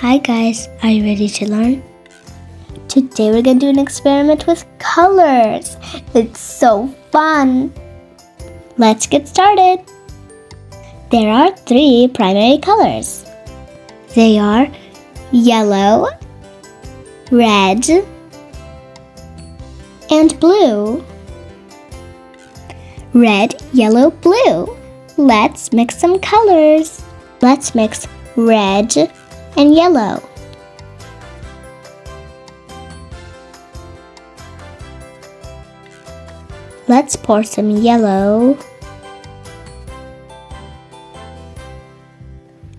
Hi guys, are you ready to learn? Today we're going to do an experiment with colors. It's so fun! Let's get started. There are 3 primary colors. They are yellow, red, and blue. Red, yellow, blue. Let's mix some colors. Let's mix red and yellow. Let's pour some yellow.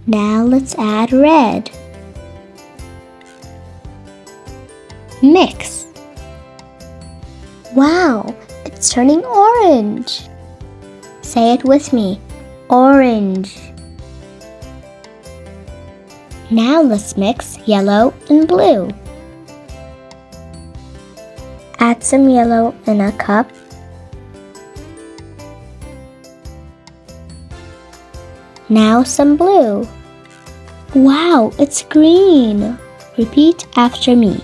Now let's add red. Mix. Wow, it's turning orange. Say it with me, orange. Now let's mix yellow and blue. Add some yellow in a cup. Now some blue. Wow, it's green. Repeat after me.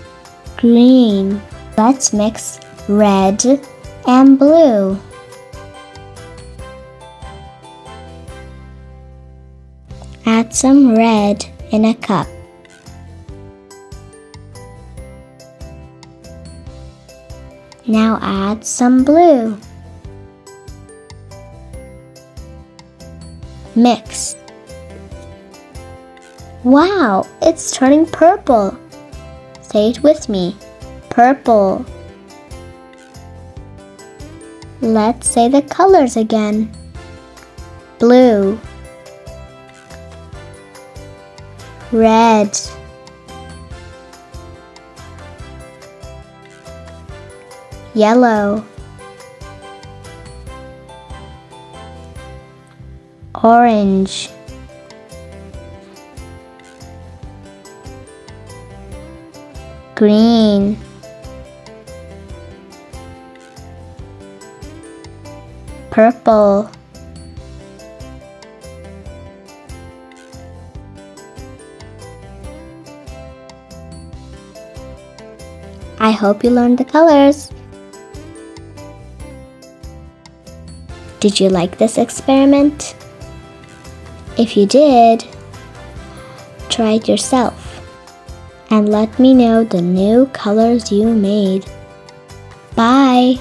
Green. Let's mix red and blue. Add some red in a cup. Now add some blue. Mix. Wow, it's turning purple. Say it with me. Purple. Let's say the colors again. Blue, red, yellow, orange, green, purple, I hope you learned the colors. Did you like this experiment? If you did, try it yourself and let me know the new colors you made. Bye!